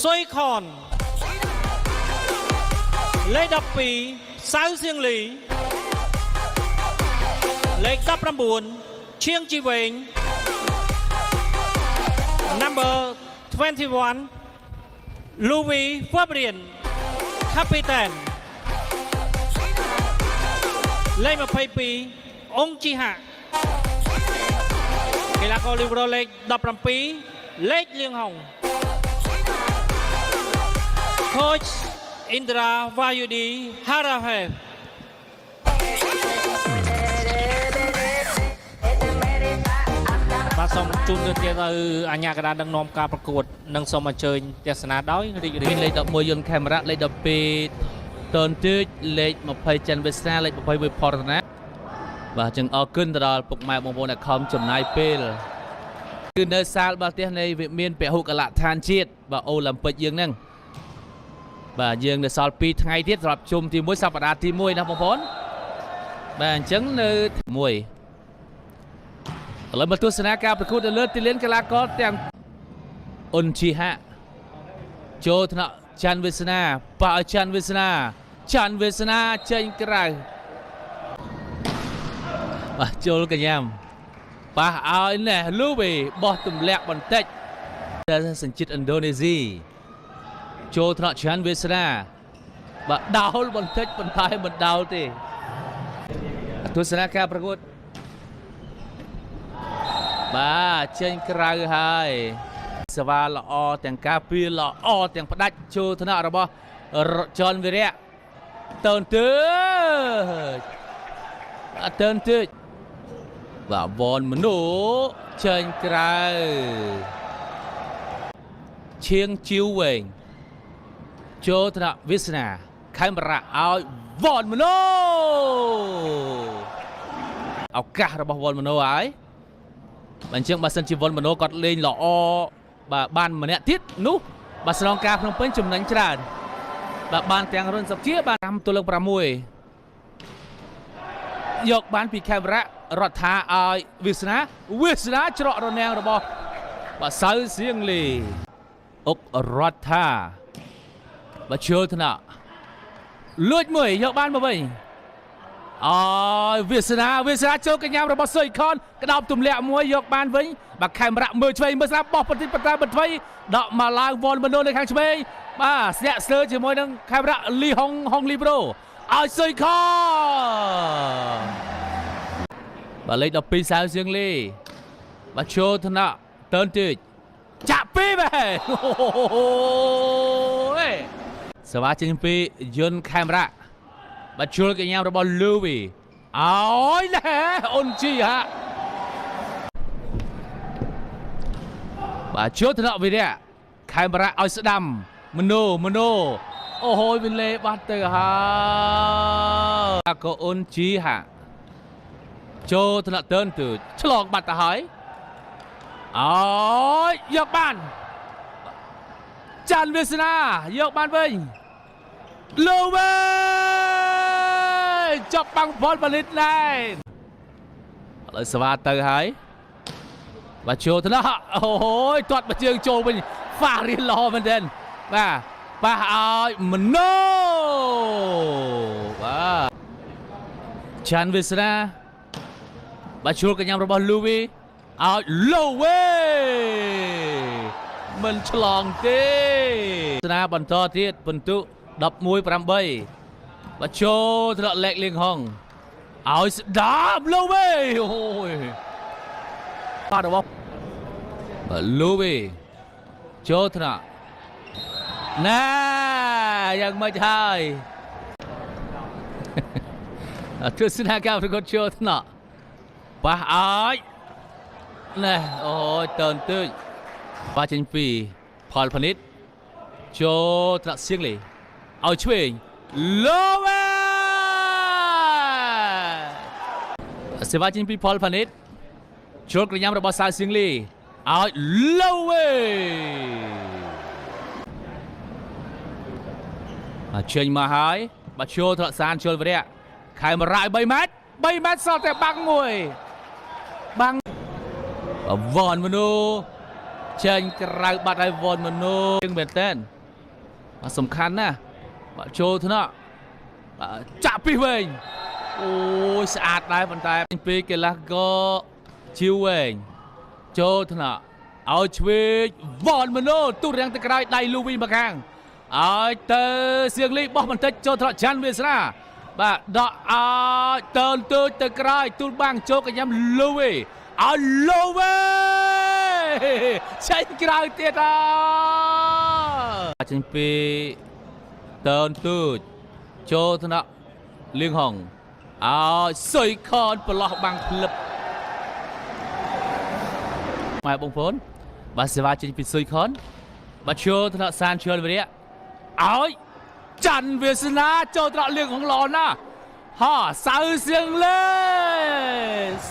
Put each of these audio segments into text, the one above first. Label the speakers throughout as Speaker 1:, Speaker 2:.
Speaker 1: សុយខនលេខ12សៅសៀងលីលេខ19ឈៀងជីវែង number 21 Louis Fabian Captain លេខ22អង្គជីហាកីឡាករលីបរ៉ូលេខ17លេខលៀងហុង Coach Indra Vayudi Harahev បាទសូមជូនទៅទៀតទៅអាជ្ញាកណ្ដាលដឹកនាំការប្រកួតនិងសូមអញ្ជើញទស្សនាដោយរីករាយ
Speaker 2: លេខ11យុនខេមរៈលេខ12តនទឿចលេខ20ចិនវិសាលេខ21ផរណាបាទចឹងអរគុណទៅដល់ពុកម៉ែបងប្អូនដែលខំចំណាយពេលគឺនៅសាលបាល់ទះនៃវិមានពហុកលដ្ឋានជាតិបាទអូឡ িম্প ិកយើងហ្នឹងបាទយើងនៅសល់2ថ្ងៃទៀតសម្រាប់ជុំទី1សប្តាហ៍ទី1ណាបងប្អូនបាទអញ្ចឹងនៅ1ឥឡូវមកទស្សនាការប្រកួតនៅលើទីលានកីឡាករទាំងអ៊ុនជីហាចូលថ្នាក់ច័ន្ទវាសនាប៉ះឲ្យច័ន្ទវាសនាចេញក្រៅបាទចូលកញ្ញាំប៉ះឲ្យណេះលូវីបោះទម្លាក់បន្តិចតែសញ្ជាតិឥណ្ឌូនេស៊ីចូលថ្នាក់ច័ន្ទវាសនាបាទដោលបន្តិចប៉ុន្តែមិនដោលទេទស្សនាការប្រកួតបាទចេញក្រៅហើយសវ៉ាល្អទាំងការពារល្អទាំងផ្ដាច់ចូលថ្នាក់របស់ចនវិរៈតើនទើចបាទវ៉នមនុចេញក្រៅឈៀងជីវវែងចូលថ្នាក់វិស្នាខេមរៈឲ្យវ៉នមនុឱកាសរបស់វ៉នមនុហើយអញ្ចឹងបើសិនជាវ៉នមនុគាត់លេងល្អបាទបានម្នាក់ទៀតនោះបាទស្នងការភ្នំពេញចំណេញច្រើនបាទបានទាំងរុនសុកជាបាន5ទល់នឹង6យកបានពីខេមរៈរដ្ឋាឲ្យវាសនាច្រករនាំងរបស់បាទសៅសៀងលីអុករដ្ឋាបាទជើថ្នាក់លួចមួយយកបានមកវិញអើយវាសនាចូលកញ្ញារបស់សុយខនក្តោបទម្លាក់មួយយកបានវិញបាទខេមរៈមើលឆ្វេងមើលស្ដាប់បោះបន្តិចបន្តបន្ថយដកមកឡើងវ៉នមនុនៅខាងឆ្វេងបាទស្ទាក់ស្ទើរជាមួយនឹងខេមរៈលីហុងលីប្រូឲ្យសុយខនបាទលេខ12សៅសៀងលីបាទចូលថ្នាក់តើនទឿចចាក់ពីបែអូយសវ៉ាចេញពីយុនខេមរៈបាទជួលកញ្ញារបស់លូវីឲ្យណែអ៊ុនជីហាបាទជួលថ្នាក់វិរៈខេមរៈឲ្យស្ដាំមនុអូហូយវិលេបាត់ទៅហើយក៏អ៊ុនជីហាចូលថ្នាក់តើនទឿចឆ្លងបាត់ទៅហើយអើយយកបានច័ន្ទវាសនាយកបានវិញលូវីចាប់បាំងផលផលិតណែឥឡូវស្វាទៅហើយបាទចូលថ្នាក់អូយទាត់មកជើងចូលវិញហ្វារៀនល្អមែនទែនបាទប៉ះឲ្យមនុបាទច័ន្ទវាសនាបាទជួលកញ្ញារបស់លូវីឲ្យលូវីមិនឆ្លងទេស្នាបន្តទៀតពិន្ទុ11-8បាទចូលថ្នាក់លេខលៀងហុងឲ្យស្ដាប់លូវីអូយបាទរបស់លូវីចូលថ្នាក់ណាយ៉ាងម៉េចហើយទស្សនាការប្រកួតចូលថ្នាក់ប៉ះឲ្យណែអូយតើនទើចបាទចេញពីផលផនិតចូលថ្នាក់សៀងលីឲ្យឆ្វេងលូវីសេវាចេញពីផលផនិតចូលក្រញាំរបស់សៅសៀងលីឲ្យលូវីចេញមកហើយបាទចូលថ្នាក់សានជលវិរៈខេមរៈ3ម៉ែត្រសល់តែបាំងមួយបាំងវ៉នមនុ ចេញក្រៅបាត់ហើយវ៉នម៉ាណូមែនតើសំខាន់ណាបាទចូលថ្នាក់ចាក់ពីវិញ អូយស្អាតដែរប៉ុន្តែពីកីឡាករជីវវែងចូលថ្នាក់ឲ្យឆ្វេងវ៉នម៉ាណូទូរាំងទៅក្រោយដៃលូវីមកខាងឲ្យទៅសៀងលីបោះបន្តិចចូលថ្នាក់ច័ន្ទវាសនាបាទដកឲ្យតើនទូចទៅក្រោយទូលបាំងចូលកញ្ញាំលូវីឲ្យលូវីចេញក្រៅទៀតហើយចេញពីតើនទូចចូលថ្នាក់លៀងហុងឲ្យសុយខនប្រឡោះបាំងផ្លឹបម៉ែបងប្អូនបាទសេវាចេញពីសុយខនបាទចូលថ្នាក់សានជឿនវិរិយឲ្យច័ន្ទវាសនាចូលថ្នាក់លៀងហុងល្អណាស់ហាសៅសៀងលេ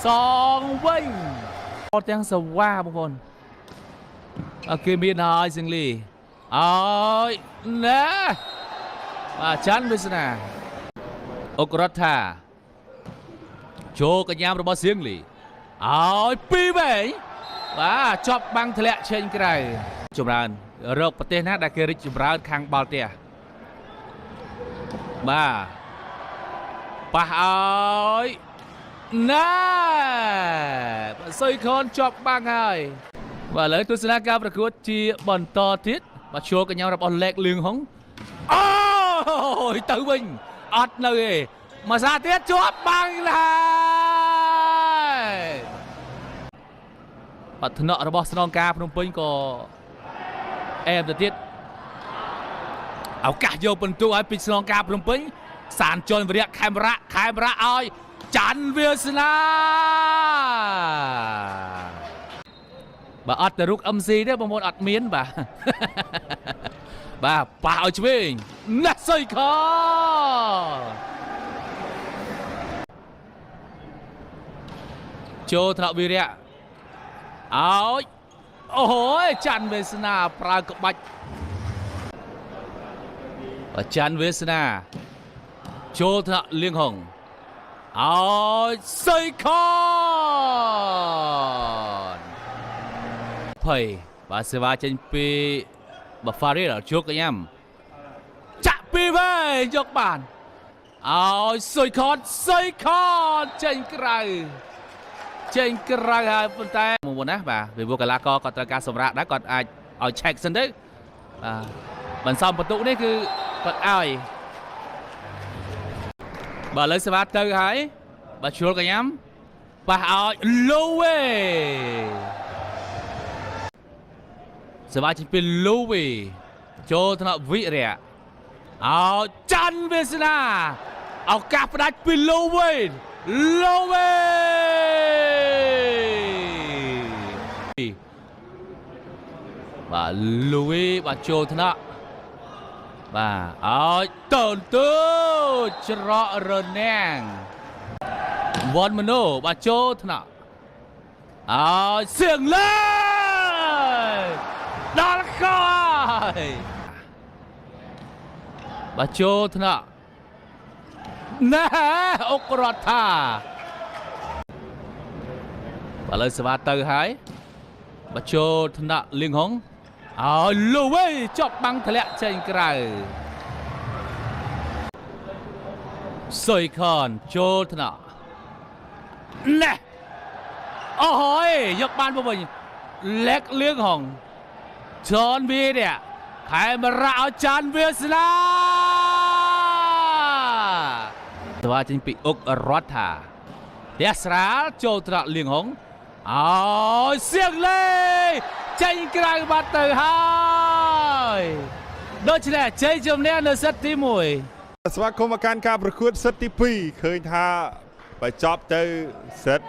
Speaker 2: សងវិញអត់ទាំងសវ៉ាបងប្អូនគេមានហើយសៀងលីឲ្យណាបាទច័ន្ទវាសនាអុករដ្ឋាចូលកញ្ញារបស់សៀងលីឲ្យពីរវែងបាទជាប់បាំងធ្លាក់ចេញក្រៅចម្រើនរកប្រទេសណាដែលគេរីកចម្រើនខាងបាល់ទះបាទប៉ះឲ្យណាបាទសុយខនជាប់បាំងហើយបាទឥឡូវទស្សនាការប្រកួតជាបន្តទៀតបាទចូលកញ្ញារបស់លេខលឿងហុងអូយទៅវិញអត់នៅទេមួយសាទៀតជាប់បាំងហើយបាត់ថ្នាក់របស់ស្នងការភ្នំពេញក៏អែមទៅទៀតឱកាសយកពិន្ទុឲ្យពីស្នងការភ្នំពេញសានជន់វិរៈខេមរៈឲ្យច័ន្ទវាសនាបាទអត់ទៅរុក MC ទេបងប្អូនអត់មានបាទបាទប៉ះឲ្យឆ្វេងណាស់សុយខចូលថ្នាក់វិរៈឲ្យអូយច័ន្ទវាសនាប្រើក្បាច់ច័ន្ទវាសនាចូលថ្នាក់លៀងហុងឲ្យសុយខនភ័យបាទសេវាចេញពីបាហ្វារីជោគកញ្ញាំចាក់ពីវិញយកបានឲ្យសុយខនចេញក្រៅហើយប៉ុន្តែមុនណាបាទវិវកលាករគាត់ត្រូវការសម្រាប់ដែរគាត់អាចឲ្យឆែកសិនទៅបាទបន្សំបន្ទុកនេះគឺគាត់ឲ្យបាទឥឡូវសេវាទៅហើយបាទជួលកញ្ញាំប៉ះឲ្យលូវីសេវាចេញពីលូវីចូលថ្នាក់វិរៈឲ្យច័ន្ទវាសនាឱកាសផ្ដាច់ពីលូវីបាទលូវីបាទចូលថ្នាក់បាទឲ្យតូនទូច្រករណាំងវ៉នម៉ាណូបាទចូលថ្នាក់ឲ្យសៀងលេដល់កយបាទចូលថ្នាក់ណាអុករដ្ឋាបាទឥឡូវសេវាទៅហើយបាទចូលថ្នាក់លៀងហុងឲ្យលូវីចប់បាំងធ្លាក់ចេញក្រៅសុយខនចូលថ្នាក់ណែអូយយកបានមកវិញលេខលៀងហុងចនវីរៈខេមរៈឲ្យច័ន្ទវាសនាតើចេញពីអុករដ្ឋាផ្ទះស្រាលចូលថ្នាក់លៀងហុងឲ្យសៀងលេចេញក្រៅបាត់ទៅហើយដូច្នេះជ័យជំនះនៅសិតទី1
Speaker 3: ស្វាគមន៍មកកាន់ការប្រកួតសិតទី2ឃើញថាបញ្ចប់ទៅសិត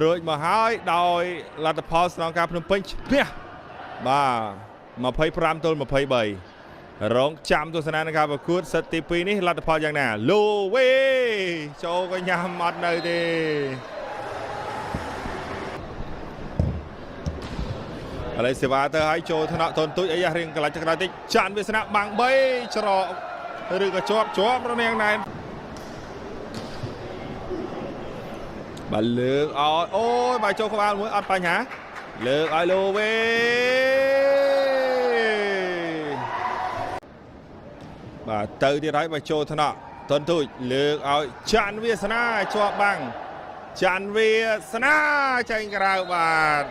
Speaker 3: រួចមកហើយដោយលទ្ធផលស្នងការភ្នំពេញឈ្នះបាទ25-23រងចាំទស្សនានៃការប្រកួតសិតទី2នេះលទ្ធផលយ៉ាងណាលូវីចូលកញ្ញាំអត់នៅទេឥឡូវសេវាទៅឲ្យចូលថ្នាក់តូនទូចអីរៀងកន្លះចក្រោយតិចច័ន្ទវាសនាបាំង3ច្រកឬក៏ជាប់រនាងណែនបាទលើកឲ្យអូយបាទចូលក្បាលមួយអត់បញ្ហា លើកឲ្យលូវេបាទទៅទៀតហើយបើចូលថ្នាក់តនទូចលើកឲ្យច័ន្ទវាសនាជាប់បាំងច័ន្ទវាសនាចេញក្រៅបាទ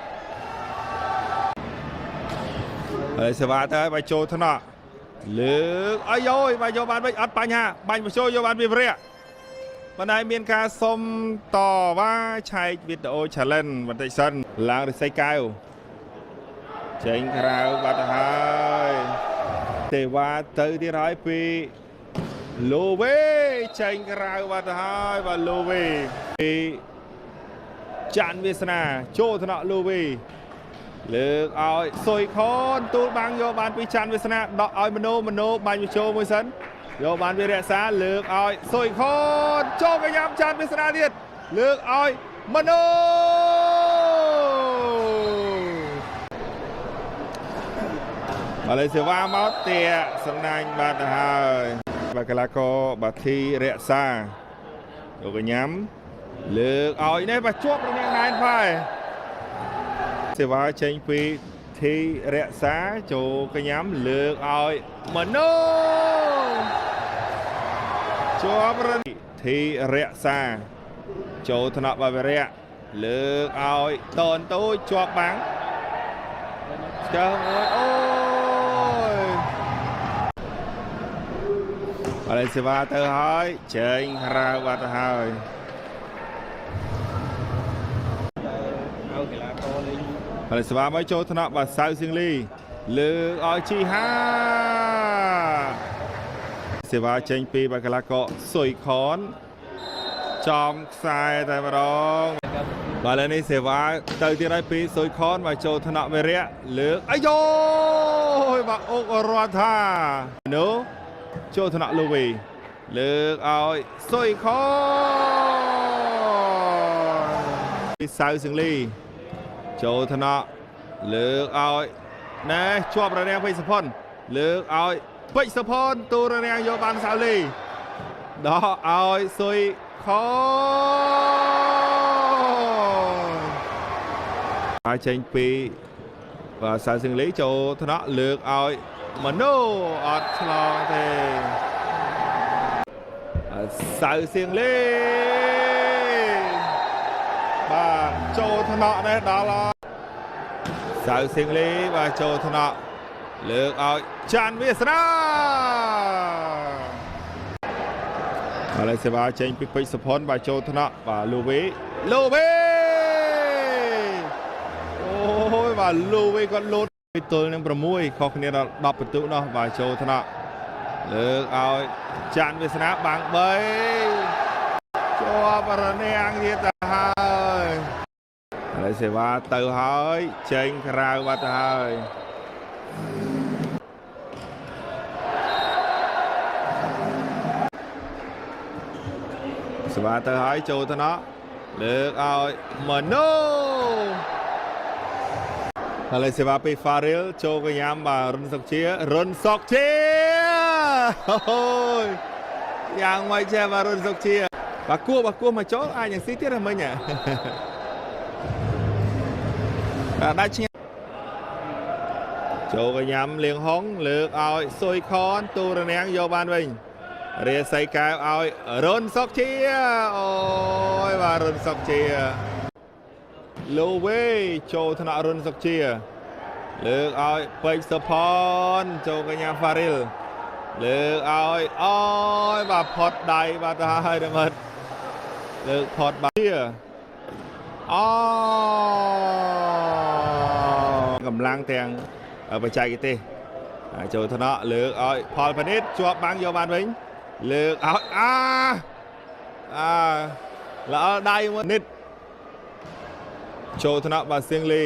Speaker 3: ហើយសេវាទៅបើចូលថ្នាក់លើកឲ្យយោយបើយកបានវិញអត់បញ្ហាបាញ់បញ្ចូលយកបានវាវរៈបណ្ដាមានការសុំតវ៉ាឆែកវីដេអូ challenge បន្តិចសិនឡើងរិស័យកែវចេញក្រៅបាត់ហើយទេវ៉ាទៅទៀតហើយពីលូវេចេញក្រៅបាត់ហើយបាទលូវេពីច័ន្ទវាសនាចូលថ្នាក់លូវេលើកឲ្យសុយខនទូលបាំងយកបានពីច័ន្ទវាសនាដកឲ្យមនោបាញ់បញ្ចូលមួយសិនយកបានវារក្សាលើកឲ្យសុយខនចូលកញ្ញាច័ន្ទវាសនាទៀតលើកឲ្យមនោមកលេសេវាមកទាសំណាញ់បាត់ហើយបាកីឡាករបាធីរក្សាយកកញ្ញាលើកឲ្យនេះបាទជាប់រនាំងណែនផែសេវាចេញពីធីរក្សាចូលកញ្ញាលើកឲ្យមនោជាប់រធីរក្សាចូលថ្នាក់បាវរៈលើកឲ្យតនតូចជាប់បាំងស្ទើរអូយអរិសេវាទៅហើយចេញក្រៅបាត់ហើយអរិសេវាមកចូលថ្នាក់បាសៅសៀងលីលើកឲ្យជីហាសេវាចេញពីបាកីឡាករសុយខនចំខ្សែតែម្ដងបាទឥឡូវនេះសេវាទៅទៀតហើយពីសុយខនមកចូលថ្នាក់វិរៈលើកអាយ៉ូបាទអុករដ្ឋានោះចូលថ្នាក់លូវីលើកឲ្យសុយខនពីសៅសៀងលីចូលថ្នាក់លើកឲ្យណែជាប់រនាំងពេជ្រសុផុនលើកឲ្យពេជ្រសុផុនទូរនាំងយកបានសាវលីដកឲ្យសុយខនហើយចេញពីបាទសាវសៀងលីចូលថ្នាក់លើកឲ្យមនោអត់ឆ្លងទេសាវសៀងលីបាទចូលថ្នាក់នេះដល់សាវសៀងលីបាទចូលថ្នាក់លើកឲ្យច័ន្ទវាសនាឥឡូវសេវាចេញពីពេជ្រសុផុនបាទចូលថ្នាក់បាទលូវេអូយបាទលូវេគាត់លោតពីទល់នឹង6ខុសគ្នាដល់10ពិន្ទុនោះបាទចូលថ្នាក់លើកឲ្យច័ន្ទវាសនាបាំង3ជាប់រនាំងទៀតទៅហើយឥឡូវសេវាទៅហើយចេញក្រៅបាត់ទៅហើយសេវាទៅហើយចូលថ្នាក់លើកឲ្យមនោឥឡូវសេវាពី Faril ចូលកញ្ញាបាទរុនសុកជាអូយយ៉ាងម៉េចចេះបាទរុនសុកជាបាទគួរមកចូលអាចយ៉ាងស៊ីទៀតហ្នឹងមិញដាច់ឆ្ងាយចូលកញ្ញាលៀងហុងលើកឲ្យសុយខនទូរនាំងយកបានវិញរាសីកែវឲ្យរុនសុកជាអូយបាទរុនសុកជាលូវេចូលថ្នាក់រុនសុកជាលើកឲ្យពេជ្រសុផនចូលកញ្ញា Faril លើកឲ្យអូយបាទផុតដៃបាទទៅហើយដល់មិត្តលើកផុតបាទអូកម្លាំងទាំងបច្ចេកទេសចូលថ្នាក់លើកឲ្យផលផនិតជាប់បាំងយកបានវិញលើកឲ្យល្អដៃមួយនិតចូលថ្នាក់បាទសៀងលី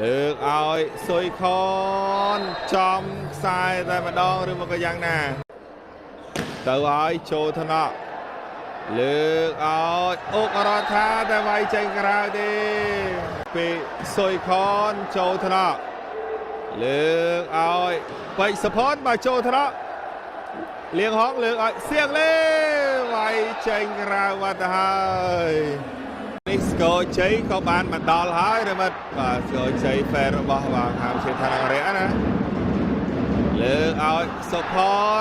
Speaker 3: លើកឲ្យសុយខនចំខ្សែតែម្ដងឬមកក៏យ៉ាងណាទៅឲ្យចូលថ្នាក់លើកឲ្យអុករដ្ឋាតែវាយចេញក្រៅទេពីសុយខនចូលថ្នាក់លើកឲ្យពេជ្រសុផុនបាទចូលថ្នាក់លៀងហងលើកឲ្យសៀងលីវាយចេញក្រៅបាត់ទៅហើយនេះ ស្គរជ័យក៏បានមកដល់ហើយរមិតបាទស្គរជ័យហ្វេរបស់បាទខាងជាឋានអរិយណាលើកឲ្យសុផ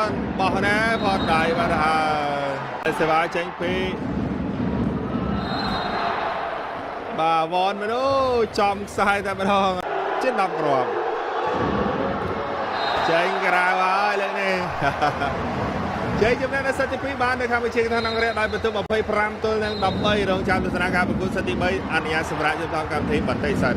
Speaker 3: នបោះណាផនដៃបាទហើយសេវាចេញពីបាទវ៉នមនុចំខ្សែតែម្ដងជិត10គ្រាប់ចេញក្រៅហើយលើកនេះជ័យចំណេះនៅសិតទី2បាននៅកម្ពុជាឋានអង្គរៈដោយបន្ទុក25 ទល់នឹង 13 រងចាំទស្សនាការប្រកួតសិតទី3អនុញ្ញាតសម្រាប់យកដល់កម្មវិធីបន្តិចសិន